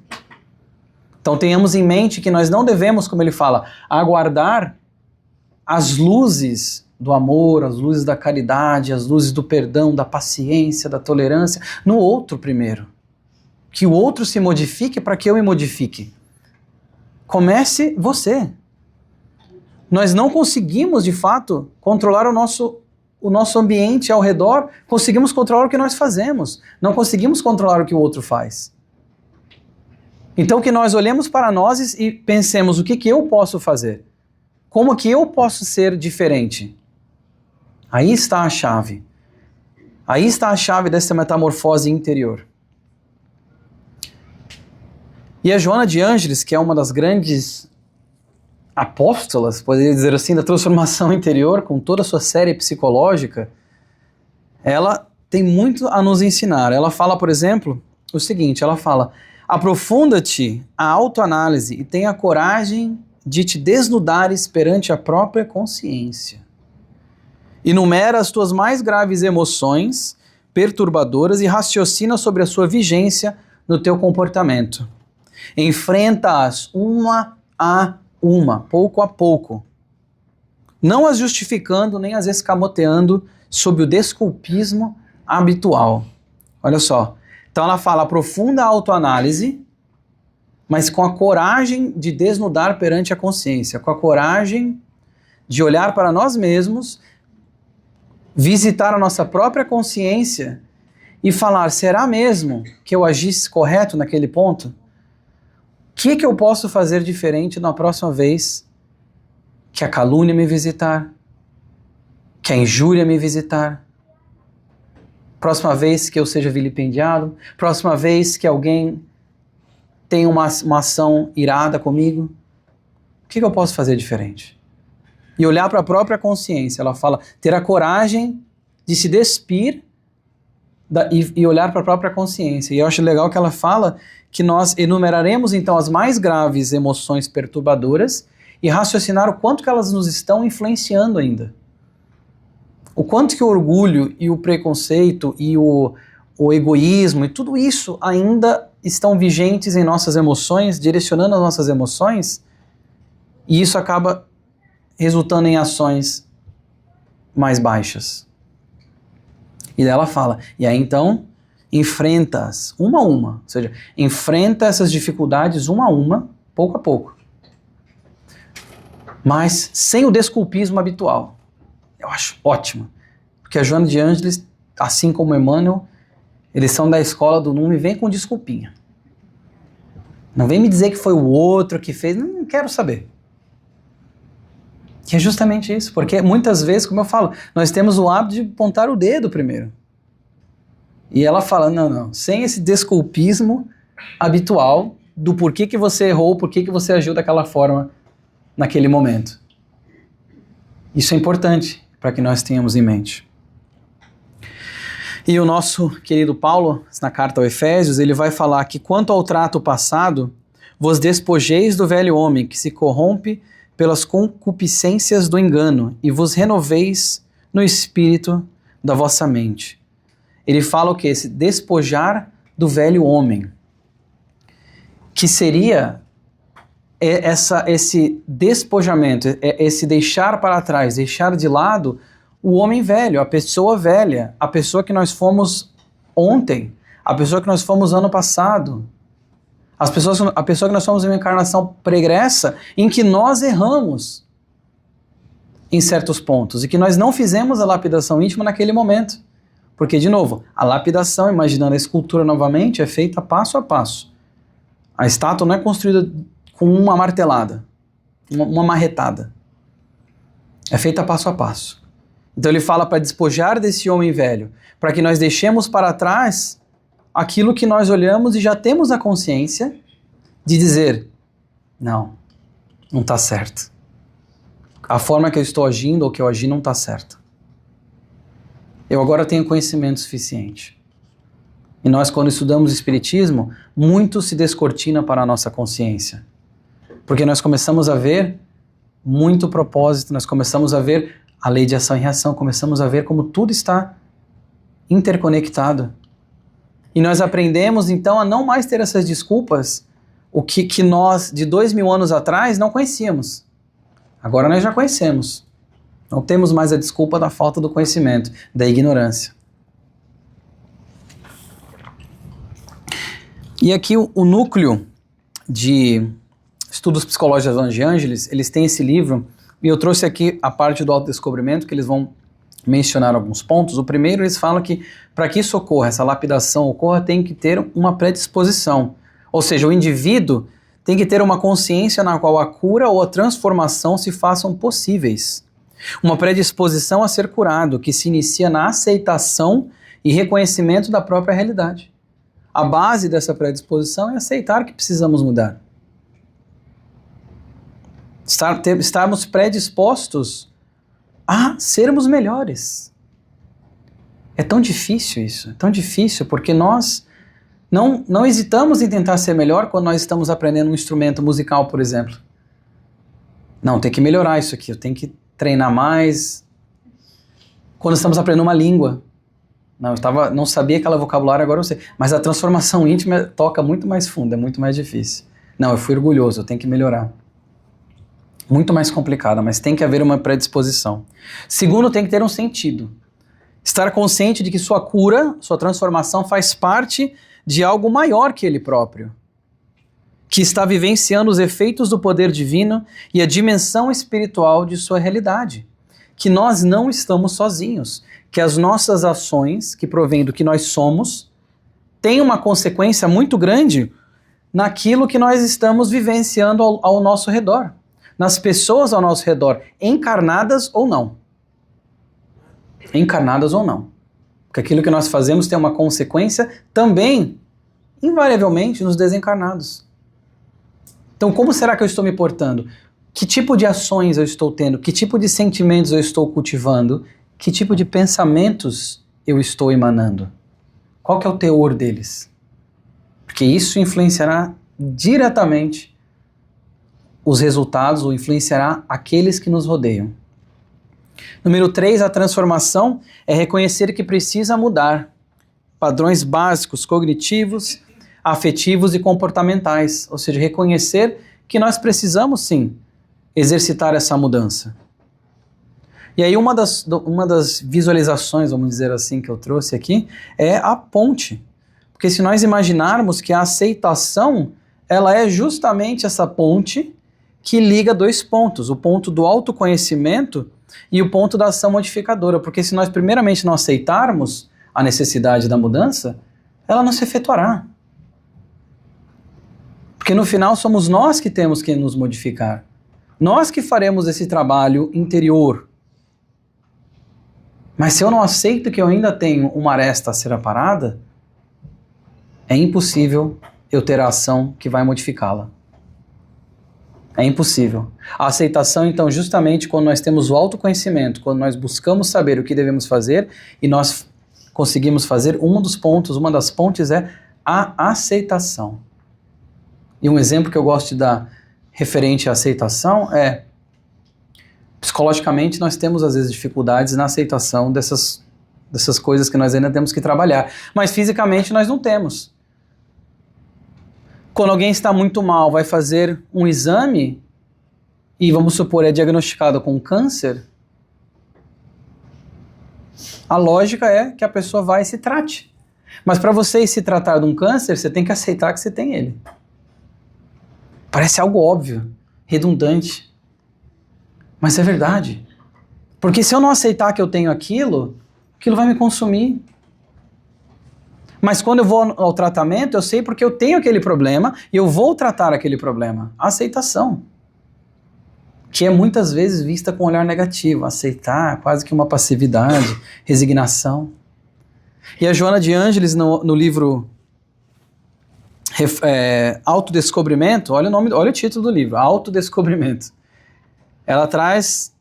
Speaker 1: Então tenhamos em mente que nós não devemos, como ele fala, aguardar as luzes do amor, as luzes da caridade, as luzes do perdão, da paciência, da tolerância, no outro primeiro. Que o outro se modifique para que eu me modifique. Comece você. Nós não conseguimos, de fato, controlar o nosso ambiente ao redor, conseguimos controlar o que nós fazemos, não conseguimos controlar o que o outro faz. Então que nós olhemos para nós e pensemos o que eu posso fazer, como que eu posso ser diferente. Aí está a chave. Aí está a chave dessa metamorfose interior. E a Joana de Ângeles, que é uma das grandes apóstolas, poderia dizer assim, da transformação interior, com toda a sua série psicológica, ela tem muito a nos ensinar. Ela fala, por exemplo, o seguinte, ela fala, aprofunda-te a autoanálise e tenha coragem de te desnudares perante a própria consciência. Enumera as tuas mais graves emoções perturbadoras e raciocina sobre a sua vigência no teu comportamento. Enfrenta-as uma a uma, pouco a pouco, não as justificando nem as escamoteando sob o desculpismo habitual. Olha só, então ela fala, aprofunda a autoanálise, mas com a coragem de desnudar perante a consciência, com a coragem de olhar para nós mesmos, visitar a nossa própria consciência e falar, será mesmo que eu agisse correto naquele ponto? O que eu posso fazer diferente na próxima vez que a calúnia me visitar, que a injúria me visitar, próxima vez que eu seja vilipendiado, próxima vez que alguém tem uma ação irada comigo? O que eu posso fazer diferente? E olhar para a própria consciência. Ela fala, ter a coragem de se despir e olhar para a própria consciência. E eu acho legal que ela fala que nós enumeraremos então as mais graves emoções perturbadoras e raciocinar o quanto que elas nos estão influenciando ainda. O quanto que o orgulho e o preconceito e o egoísmo e tudo isso ainda estão vigentes em nossas emoções, direcionando as nossas emoções, e isso acaba resultando em ações mais baixas. E ela fala, e aí então, enfrenta-as uma a uma, ou seja, enfrenta essas dificuldades uma a uma, pouco a pouco. Mas sem o desculpismo habitual. Eu acho ótimo, porque a Joana de Ângeles, assim como Emmanuel, eles são da escola do não me vem com desculpinha. Não vem me dizer que foi o outro que fez, não quero saber. Que é justamente isso, porque muitas vezes, como eu falo, nós temos o hábito de apontar o dedo primeiro. E ela fala, não, sem esse desculpismo habitual do porquê que você errou, porquê que você agiu daquela forma naquele momento. Isso é importante para que nós tenhamos em mente. E o nosso querido Paulo, na carta aos Efésios, ele vai falar que quanto ao trato passado, vos despojeis do velho homem que se corrompe pelas concupiscências do engano e vos renoveis no espírito da vossa mente. Ele fala o que? Esse despojar do velho homem, que seria esse despojamento, esse deixar para trás, deixar de lado o homem velho, a pessoa velha, a pessoa que nós fomos ontem, a pessoa que nós fomos ano passado, a pessoa que nós somos em uma encarnação pregressa em que nós erramos em certos pontos e que nós não fizemos a lapidação íntima naquele momento. Porque, de novo, a lapidação, imaginando a escultura novamente, é feita passo a passo. A estátua não é construída com uma martelada, uma marretada. É feita passo a passo. Então ele fala para despojar desse homem velho, para que nós deixemos para trás aquilo que nós olhamos e já temos a consciência de dizer, não está certo. A forma que eu estou agindo ou que eu agi não está certa. Eu agora tenho conhecimento suficiente. E nós, quando estudamos Espiritismo, muito se descortina para a nossa consciência. Porque nós começamos a ver muito propósito, nós começamos a ver a lei de ação e reação, começamos a ver como tudo está interconectado. E nós aprendemos, então, a não mais ter essas desculpas, o que nós, de 2000 anos atrás, não conhecíamos. Agora nós já conhecemos. Não temos mais a desculpa da falta do conhecimento, da ignorância. E aqui o núcleo de estudos psicológicos da Joana de Ângeles, eles têm esse livro, e eu trouxe aqui a parte do autodescobrimento, que eles vão mencionar alguns pontos. O primeiro, eles falam que para que isso ocorra, essa lapidação ocorra, tem que ter uma predisposição. Ou seja, o indivíduo tem que ter uma consciência na qual a cura ou a transformação se façam possíveis. Uma predisposição a ser curado, que se inicia na aceitação e reconhecimento da própria realidade. A base dessa predisposição é aceitar que precisamos mudar. Estarmos predispostos a sermos melhores. É tão difícil isso, é tão difícil, porque nós não hesitamos em tentar ser melhor quando nós estamos aprendendo um instrumento musical, por exemplo. Não, tem que melhorar isso aqui, eu tenho que treinar mais. Quando estamos aprendendo uma língua, não sabia aquele vocabulário, agora eu sei. Mas a transformação íntima toca muito mais fundo, é muito mais difícil. Não, eu fui orgulhoso, eu tenho que melhorar. Muito mais complicada, mas tem que haver uma predisposição. Segundo, tem que ter um sentido. Estar consciente de que sua cura, sua transformação faz parte de algo maior que ele próprio. que está vivenciando os efeitos do poder divino e a dimensão espiritual de sua realidade. Que nós não estamos sozinhos, que as nossas ações, que provêm do que nós somos, têm uma consequência muito grande naquilo que nós estamos vivenciando ao nosso redor, nas pessoas ao nosso redor, encarnadas ou não. Encarnadas ou não. Porque aquilo que nós fazemos tem uma consequência também, invariavelmente, nos desencarnados. Então, como será que eu estou me portando? Que tipo de ações eu estou tendo? Que tipo de sentimentos eu estou cultivando? Que tipo de pensamentos eu estou emanando? Qual que é o teor deles? Porque isso influenciará diretamente os resultados ou influenciará aqueles que nos rodeiam. Número 3, a transformação é reconhecer que precisa mudar padrões básicos, cognitivos, afetivos e comportamentais. Ou seja, reconhecer que nós precisamos sim exercitar essa mudança. E aí uma das visualizações, vamos dizer assim, que eu trouxe aqui, é a ponte. Porque se nós imaginarmos que a aceitação, ela é justamente essa ponte que liga dois pontos, o ponto do autoconhecimento e o ponto da ação modificadora. Porque se nós primeiramente não aceitarmos a necessidade da mudança, ela não se efetuará. Porque no final somos nós que temos que nos modificar. Nós que faremos esse trabalho interior. Mas se eu não aceito que eu ainda tenho uma aresta a ser aparada, é impossível eu ter a ação que vai modificá-la. É impossível. A aceitação, então, justamente quando nós temos o autoconhecimento, quando nós buscamos saber o que devemos fazer e nós conseguimos fazer, uma das pontes é a aceitação. E um exemplo que eu gosto de dar referente à aceitação é, psicologicamente nós temos às vezes dificuldades na aceitação dessas coisas que nós ainda temos que trabalhar, mas fisicamente nós não temos. Quando alguém está muito mal, vai fazer um exame e, vamos supor, é diagnosticado com câncer, a lógica é que a pessoa vai e se trate. Mas para você se tratar de um câncer, você tem que aceitar que você tem ele. Parece algo óbvio, redundante, mas é verdade. Porque se eu não aceitar que eu tenho aquilo vai me consumir. Mas quando eu vou ao tratamento, eu sei porque eu tenho aquele problema e eu vou tratar aquele problema. A aceitação. Que é muitas vezes vista com um olhar negativo. Aceitar, quase que uma passividade, resignação. E a Joana de Ângeles, no livro Autodescobrimento, olha o título do livro, Autodescobrimento. Ela traz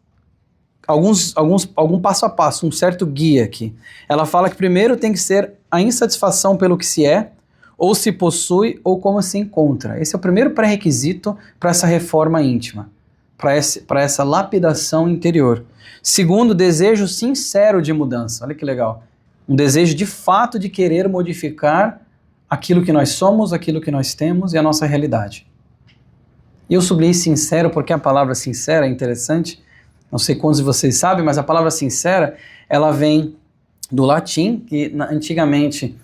Speaker 1: algum passo a passo, um certo guia aqui. Ela fala que primeiro tem que ser a insatisfação pelo que se é, ou se possui, ou como se encontra. Esse é o primeiro pré-requisito para essa reforma íntima, para essa lapidação interior. Segundo, desejo sincero de mudança. Olha que legal. Um desejo de fato de querer modificar aquilo que nós somos, aquilo que nós temos e a nossa realidade. E eu sublinhei sincero porque a palavra sincera é interessante. Não sei quantos de vocês sabem, mas a palavra sincera, ela vem do latim, que antigamente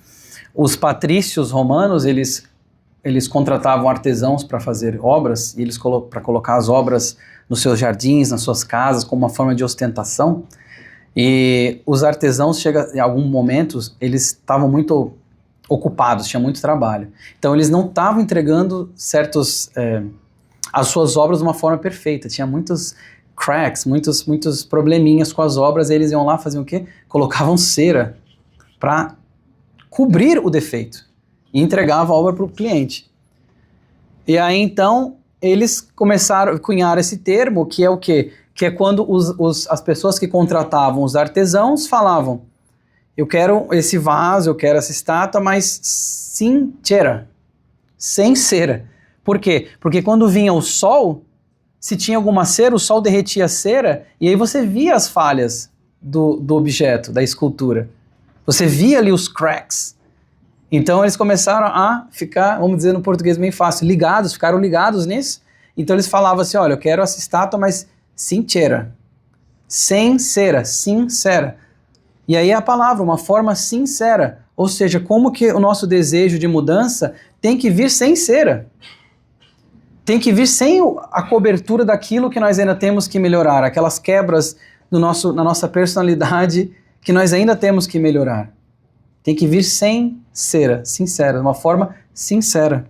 Speaker 1: os patrícios romanos, eles contratavam artesãos para fazer obras, e para colocar as obras nos seus jardins, nas suas casas, como uma forma de ostentação. E os artesãos, em algum momento, eles estavam muito ocupados, tinha muito trabalho. Então eles não estavam entregando as suas obras de uma forma perfeita, tinha muitos cracks, muitos probleminhas com as obras, e eles iam lá fazer o quê? Colocavam cera para cobrir o defeito e entregavam a obra para o cliente. E aí então eles começaram a cunhar esse termo, que é o quê? Que é quando as pessoas que contratavam os artesãos falavam: eu quero esse vaso, eu quero essa estátua, mas sem cera, sem cera. Por quê? Porque quando vinha o sol, se tinha alguma cera, o sol derretia a cera e aí você via as falhas do objeto, da escultura. Você via ali os cracks. Então eles começaram a ficar, vamos dizer no português bem fácil, ficaram ligados nisso. Então eles falavam assim: olha, eu quero essa estátua, mas sem cera, sem cera, sincera. E aí a palavra, uma forma sincera. Ou seja, como que o nosso desejo de mudança tem que vir sem cera. Tem que vir sem a cobertura daquilo que nós ainda temos que melhorar, aquelas quebras na nossa personalidade que nós ainda temos que melhorar. Tem que vir sem cera, sincera, de uma forma sincera.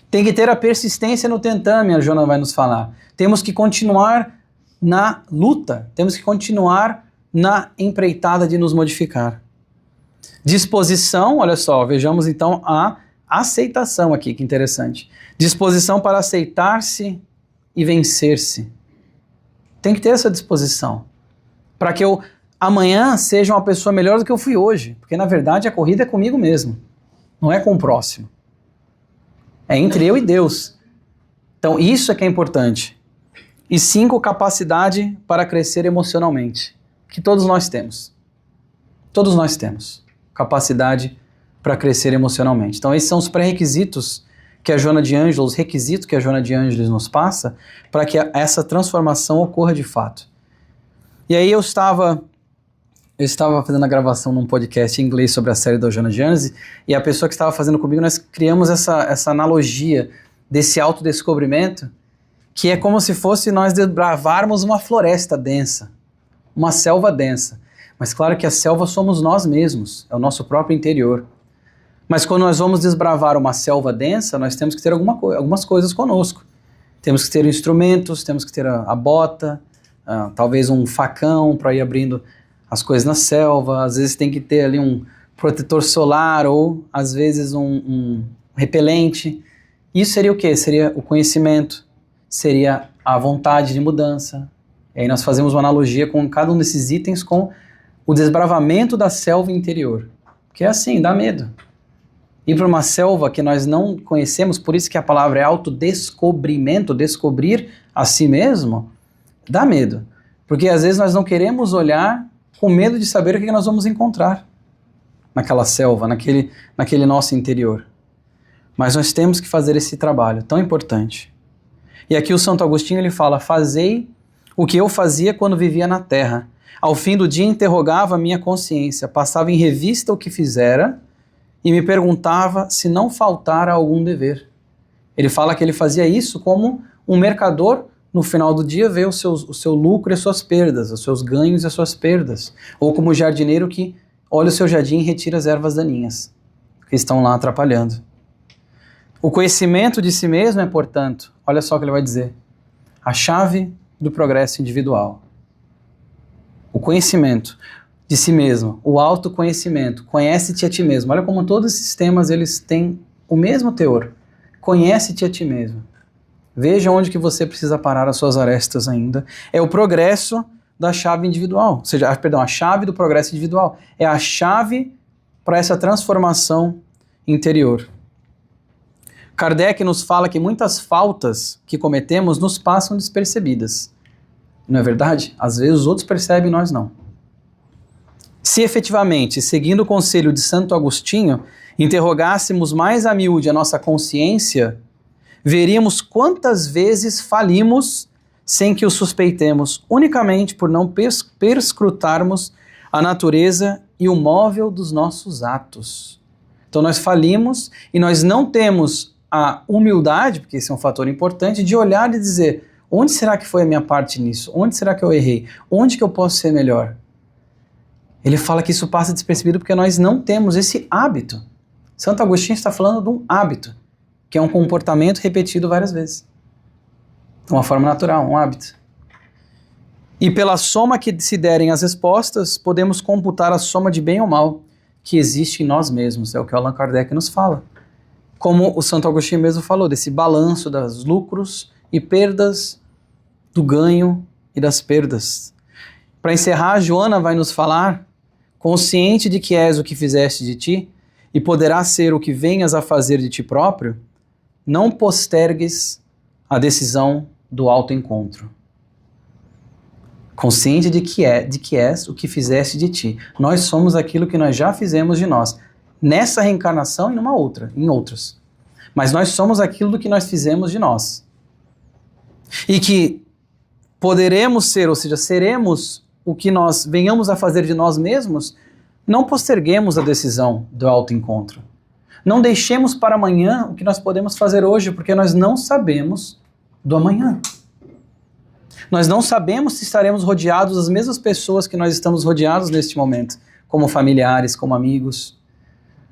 Speaker 1: Tem que ter a persistência no tentame, a Joana vai nos falar. Temos que continuar na luta, temos que continuar na empreitada de nos modificar. Disposição, olha só, vejamos então a aceitação aqui, que interessante. Disposição para aceitar-se e vencer-se. Tem que ter essa disposição, para que eu amanhã seja uma pessoa melhor do que eu fui hoje, porque na verdade a corrida é comigo mesmo, não é com o próximo. É entre eu e Deus. Então isso é que é importante. E 5, capacidade para crescer emocionalmente, que todos nós temos. Todos nós temos capacidade para crescer emocionalmente. Então esses são os pré-requisitos que a Joana de Ângeles, os requisitos que a Joana de Ângeles nos passa para que essa transformação ocorra de fato. E aí eu estava fazendo a gravação num podcast em inglês sobre a série da Joana de Ângeles, e a pessoa que estava fazendo comigo, nós criamos essa analogia desse autodescobrimento, que é como se fosse nós desbravarmos uma floresta densa, uma selva densa. Mas claro que a selva somos nós mesmos, é o nosso próprio interior. Mas quando nós vamos desbravar uma selva densa, nós temos que ter algumas coisas conosco. Temos que ter instrumentos, temos que ter a bota, talvez um facão para ir abrindo as coisas na selva, às vezes tem que ter ali um protetor solar ou às vezes um repelente. Isso seria o quê? Seria o conhecimento, seria a vontade de mudança. E aí nós fazemos uma analogia com cada um desses itens com o desbravamento da selva interior. Que é assim, dá medo. Ir para uma selva que nós não conhecemos, por isso que a palavra é autodescobrimento, descobrir a si mesmo, dá medo. Porque às vezes nós não queremos olhar com medo de saber o que nós vamos encontrar naquela selva, naquele nosso interior. Mas nós temos que fazer esse trabalho tão importante. E aqui o Santo Agostinho ele fala: fazei o que eu fazia quando vivia na terra. Ao fim do dia interrogava a minha consciência, passava em revista o que fizera e me perguntava se não faltara algum dever. Ele fala que ele fazia isso como um mercador. No final do dia vê o seu lucro e as suas perdas, os seus ganhos e as suas perdas. Ou como o jardineiro que olha o seu jardim e retira as ervas daninhas que estão lá atrapalhando. O conhecimento de si mesmo é, portanto, olha só o que ele vai dizer, a chave do progresso individual. O conhecimento de si mesmo, o autoconhecimento, conhece-te a ti mesmo. Olha como todos esses temas eles têm o mesmo teor. Conhece-te a ti mesmo. Veja onde que você precisa parar as suas arestas ainda. É o progresso da chave individual. Ou seja, a chave do progresso individual. É a chave para essa transformação interior. Kardec nos fala que muitas faltas que cometemos nos passam despercebidas. Não é verdade? Às vezes os outros percebem e nós não. Se efetivamente, seguindo o conselho de Santo Agostinho, interrogássemos mais a miúde a nossa consciência, veríamos quantas vezes falimos sem que o suspeitemos, unicamente por não perscrutarmos a natureza e o móvel dos nossos atos. Então nós falimos e nós não temos a humildade, porque esse é um fator importante, de olhar e dizer, onde será que foi a minha parte nisso? Onde será que eu errei? Onde que eu posso ser melhor? Ele fala que isso passa despercebido porque nós não temos esse hábito. Santo Agostinho está falando de um hábito, que é um comportamento repetido várias vezes. De uma forma natural, um hábito. E pela soma que se derem as respostas, podemos computar a soma de bem ou mal que existe em nós mesmos. É o que Allan Kardec nos fala. Como o Santo Agostinho mesmo falou, desse balanço dos lucros e perdas, do ganho e das perdas. Para encerrar, a Joana vai nos falar, consciente de que és o que fizeste de ti, e poderás ser o que venhas a fazer de ti próprio, não postergues a decisão do autoencontro. Consciente de que és o que fizeste de ti. Nós somos aquilo que nós já fizemos de nós. Nessa reencarnação e em outras. Mas nós somos aquilo do que nós fizemos de nós. E que poderemos ser, ou seja, seremos o que nós venhamos a fazer de nós mesmos, não posterguemos a decisão do autoencontro. Não deixemos para amanhã o que nós podemos fazer hoje, porque nós não sabemos do amanhã. Nós não sabemos se estaremos rodeados das mesmas pessoas que nós estamos rodeados neste momento, como familiares, como amigos.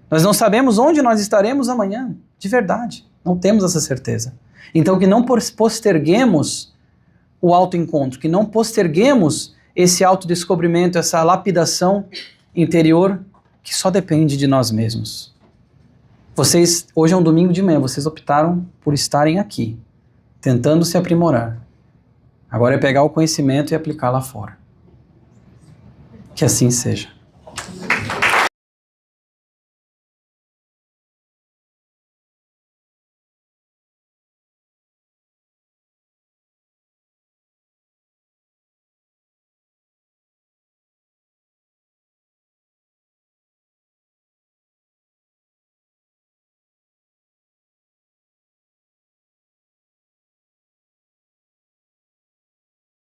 Speaker 1: Nós não sabemos onde nós estaremos amanhã, de verdade. Não temos essa certeza. Então que não posterguemos o autoencontro, que não posterguemos esse autodescobrimento, essa lapidação interior que só depende de nós mesmos. Vocês, hoje é um domingo de manhã, vocês optaram por estarem aqui, tentando se aprimorar. Agora é pegar o conhecimento e aplicar lá fora. Que assim seja.